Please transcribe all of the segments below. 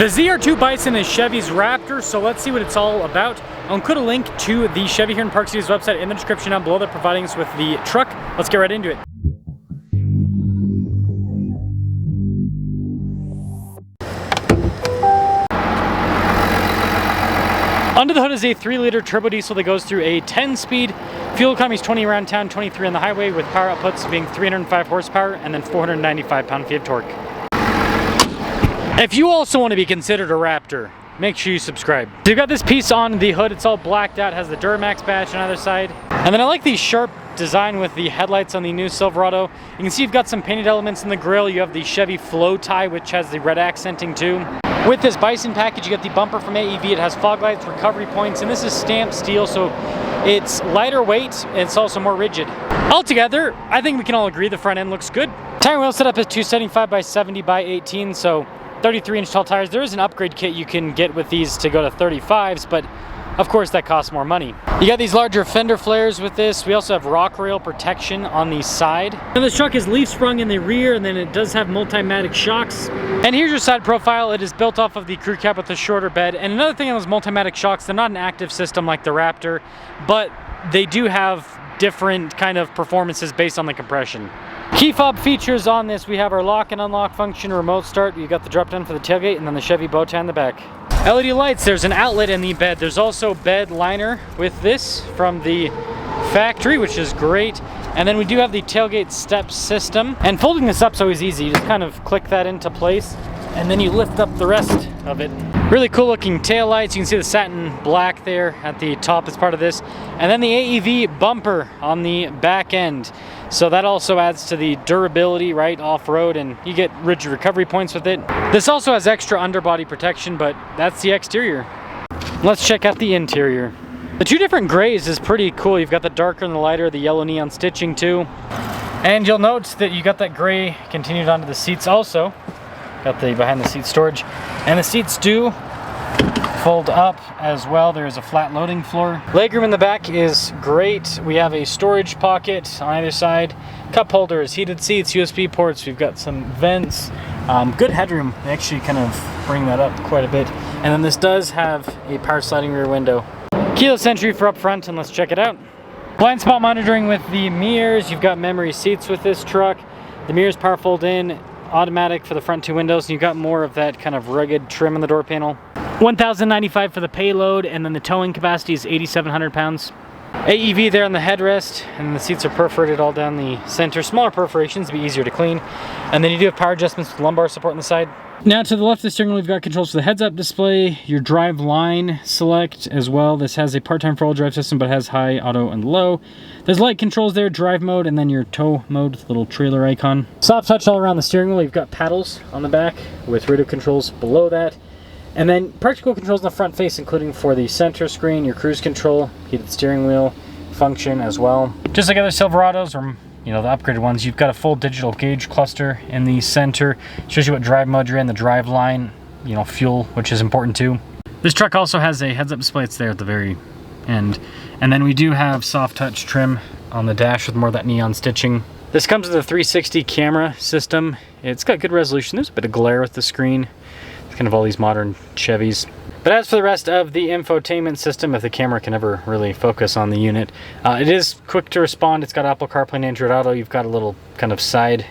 The ZR2 Bison is Chevy's Raptor, so let's see what it's all about. I'll include a link to the Chevy here in Park City's website in the description down below. They're providing us with the truck. Let's get right into it. Under the hood is a 3-liter turbo diesel that goes through a 10-speed. Fuel economy is 20 around town, 23 on the highway, with power outputs being 305 horsepower and then 495 pound-feet of torque. If you also want to be considered a Raptor, make sure you subscribe. So you've got this piece on the hood. It's all blacked out, has the Duramax badge on either side. And then I like the sharp design with the headlights on the new Silverado. You can see you've got some painted elements in the grille. You have the Chevy flow tie, which has the red accenting too. With this Bison package, you get the bumper from AEV. It has fog lights, recovery points, and this is stamped steel, so it's lighter weight and it's also more rigid. Altogether, I think we can all agree the front end looks good. Tire and wheel setup is 275 by 70 by 18, so 33-inch tall tires. There is an upgrade kit you can get with these to go to 35s, but of course that costs more money. You got these larger fender flares with this. We also have rock rail protection on the side. And this truck is leaf sprung in the rear, and then it does have multimatic shocks. And here's your side profile. It is built off of the crew cab with a shorter bed. And another thing on those multimatic shocks, they're not an active system like the Raptor, but they do have different kind of performances based on the compression. Key fob features on this, we have our lock and unlock function, remote start, you got the drop down for the tailgate, and then the Chevy bow tie in the back. LED lights, there's an outlet in the bed. There's also bed liner with this from the factory, which is great. And then we do have the tailgate step system. And folding this up's always easy. You just kind of click that into place, and then you lift up the rest of it. Really cool looking tail lights. You can see the satin black there at the top as part of this. And then the AEV bumper on the back end. So that also adds to the durability, right, off-road, and you get rigid recovery points with it. This also has extra underbody protection, but that's the exterior. Let's check out the interior. The two different grays is pretty cool. You've got the darker and the lighter, the yellow neon stitching too. And you'll note that you got that gray continued onto the seats also. Got the behind the seat storage. And the seats do fold up as well. There is a flat loading floor. Legroom in the back is great. We have a storage pocket on either side. Cup holders, heated seats, USB ports. We've got some vents. Good headroom. They actually kind of bring that up quite a bit. And then this does have a power sliding rear window. Keyless entry for up front, and let's check it out. Blind spot monitoring with the mirrors. You've got memory seats with this truck. The mirrors power fold in, automatic for the front two windows. And you've got more of that kind of rugged trim on the door panel. 1,095 for the payload, and then the towing capacity is 8,700 pounds. AEV there on the headrest, and the seats are perforated all down the center. Smaller perforations to be easier to clean. And then you do have power adjustments with lumbar support on the side. Now to the left of the steering wheel, we've got controls for the heads-up display, your drive line select as well. This has a part-time for all drive system, but has high, auto, and low. There's light controls there, drive mode, and then your tow mode with the little trailer icon. Soft touch all around the steering wheel. You've got paddles on the back with radio controls below that. And then practical controls in the front face, including for the center screen, your cruise control, heated steering wheel function as well. Just like other Silverados, or you know, the upgraded ones, you've got a full digital gauge cluster in the center. Shows you what drive mode you're in, the drive line, you know, fuel, which is important too. This truck also has a heads-up display. It's there at the very end. And then we do have soft touch trim on the dash with more of that neon stitching. This comes with a 360 camera system. It's got good resolution. There's a bit of glare with the screen. Kind of all these modern Chevys. But as for the rest of the infotainment system, if the camera can ever really focus on the unit, it is quick to respond. It's got Apple CarPlay and Android Auto. You've got a little kind of side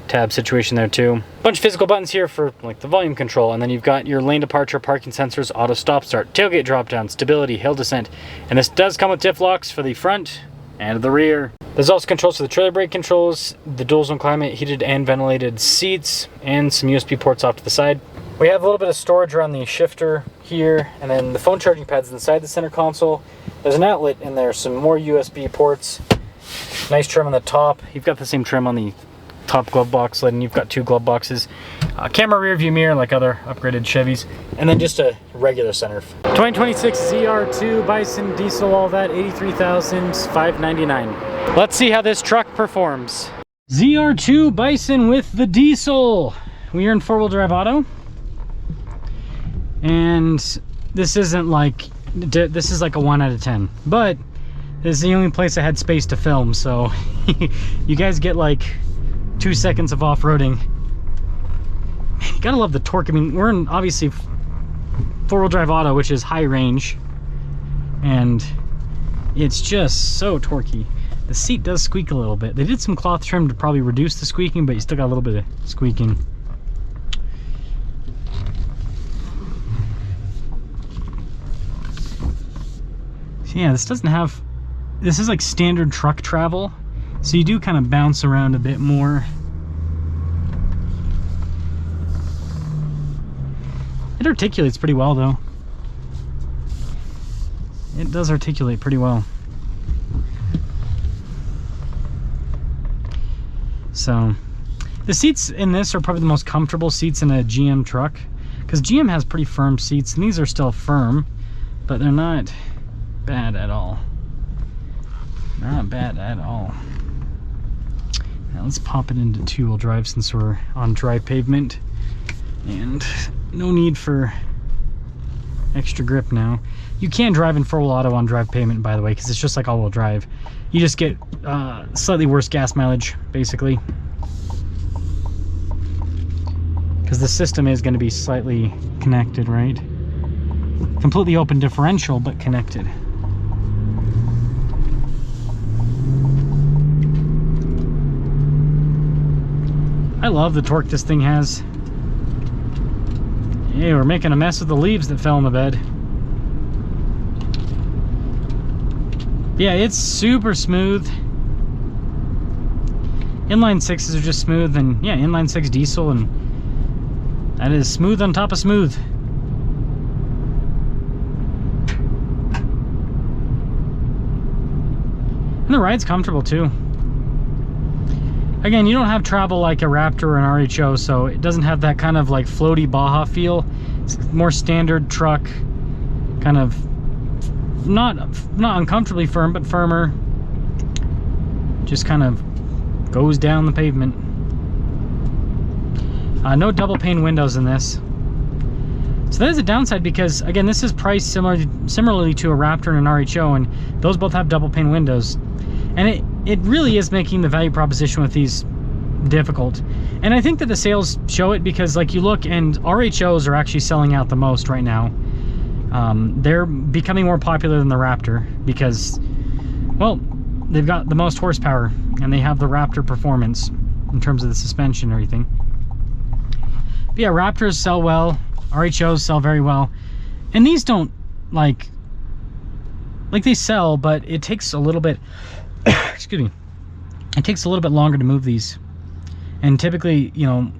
tab situation there too. Bunch of physical buttons here for like the volume control, and then you've got your lane departure, parking sensors, auto stop start, tailgate drop down, stability, hill descent, and this does come with diff locks for the front and the rear. There's also controls for the trailer brake controls, the dual zone climate, heated and ventilated seats, and some USB ports off to the side. We have a little bit of storage around the shifter here, and then the phone charging pads inside the center console. There's an outlet in there, some more USB ports. Nice trim on the top. You've got the same trim on the top glove box lid, and you've got two glove boxes. Camera rear view mirror like other upgraded Chevys, and then just a regular sunroof. 2026 ZR2 Bison diesel, all that, $83,599. Let's see how this truck performs. ZR2 Bison with the diesel. We are in four-wheel drive auto. And this isn't like, this is like a 1 out of 10, but this is the only place I had space to film, so you guys get like 2 seconds of off-roading. You gotta love the torque. I mean, we're in obviously four-wheel drive auto, which is high range, and it's just so torquey. The seat does squeak a little bit. They did some cloth trim to probably reduce the squeaking, but you still got a little bit of squeaking. So yeah, this doesn't have, this is like standard truck travel, so you do kind of bounce around a bit more. It articulates pretty well though. It does articulate pretty well. So the seats in this are probably the most comfortable seats in a GM truck, because GM has pretty firm seats, and these are still firm, but they're not bad at all. Not bad at all. Now let's pop it into two-wheel drive since we're on dry pavement, and no need for extra grip now. You can drive in four-wheel auto on dry pavement, by the way, because it's just like all-wheel drive. You just get slightly worse gas mileage, basically, because the system is going to be slightly connected, right? Completely open differential, but connected. I love the torque this thing has. Hey, we're making a mess of the leaves that fell in the bed. Yeah, it's super smooth. Inline 6s are just smooth, and yeah, inline 6 diesel, and that is smooth on top of smooth. And the ride's comfortable too. Again, you don't have travel like a Raptor or an RHO, so it doesn't have that kind of like floaty Baja feel. It's more standard truck, kind of not uncomfortably firm, but firmer. Just kind of goes down the pavement. No double pane windows in this. So that is a downside, because again, this is priced similarly to a Raptor and an RHO, and those both have double pane windows. And it really is making the value proposition with these difficult. And I think that the sales show it, because like you look, and RHOs are actually selling out the most right now. They're becoming more popular than the Raptor because, well, they've got the most horsepower and they have the Raptor performance in terms of the suspension and everything. But yeah, Raptors sell well, RHOs sell very well, and these don't like they sell, but it takes a little bit excuse me, it takes a little bit longer to move these. And typically, you know,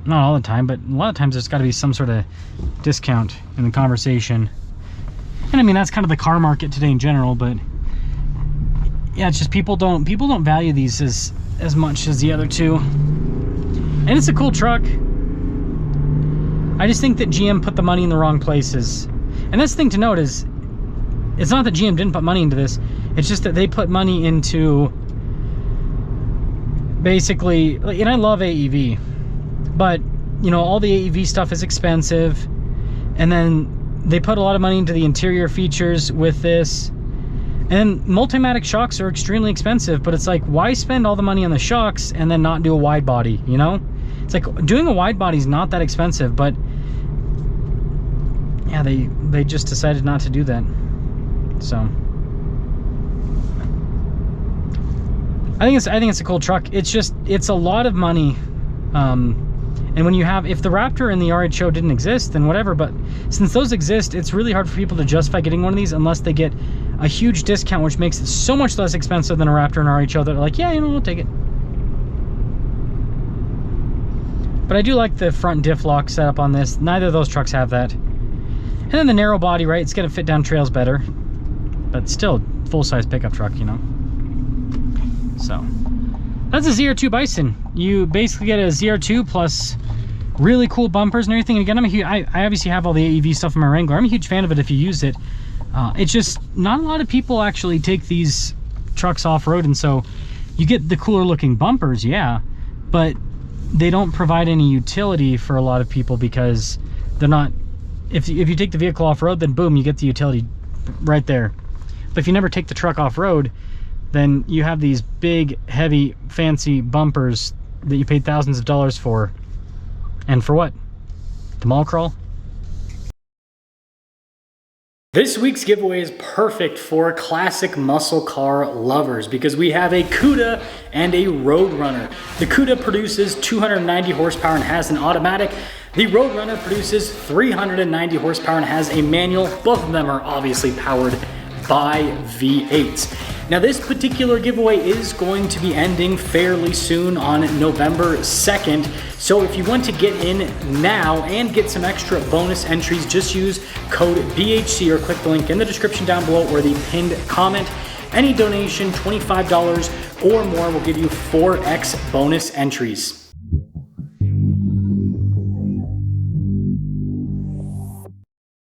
not all the time, but a lot of times there's got to be some sort of discount in the conversation. And I mean, that's kind of the car market today in general, but yeah, it's just people don't value these as much as the other two. And it's a cool truck. I just think that GM put the money in the wrong places. And that's the thing to note, is it's not that GM didn't put money into this, it's just that they put money into basically, and I love AEV, but you know, all the AEV stuff is expensive, and then they put a lot of money into the interior features with this, and Multimatic shocks are extremely expensive, but it's like, why spend all the money on the shocks and then not do a wide body, you know? It's like, doing a wide body is not that expensive, but yeah, they just decided not to do that. So I think it's a cool truck. It's just, it's a lot of money. And when you have, if the Raptor and the RHO didn't exist, then whatever, but since those exist, it's really hard for people to justify getting one of these unless they get a huge discount, which makes it so much less expensive than a Raptor and RHO that are like, yeah, you know, we'll take it. But I do like the front diff lock setup on this. Neither of those trucks have that. And then the narrow body, right? It's gonna fit down trails better, but still full-size pickup truck, you know? So that's a ZR2 Bison. You basically get a ZR2 plus really cool bumpers and everything. And again, I obviously have all the AEV stuff in my Wrangler. I'm a huge fan of it if you use it. It's just not a lot of people actually take these trucks off-road, and so you get the cooler looking bumpers, yeah, but they don't provide any utility for a lot of people because they're not, if you take the vehicle off-road, then boom, you get the utility right there. But if you never take the truck off-road, then you have these big, heavy, fancy bumpers that you paid thousands of dollars for. And for what? The mall crawl? This week's giveaway is perfect for classic muscle car lovers because we have a Cuda and a Roadrunner. The Cuda produces 290 horsepower and has an automatic. The Roadrunner produces 390 horsepower and has a manual. Both of them are obviously powered by V8s. Now this particular giveaway is going to be ending fairly soon on November 2nd. So if you want to get in now and get some extra bonus entries, just use code BHC or click the link in the description down below or the pinned comment. Any donation, $25 or more, will give you 4x bonus entries.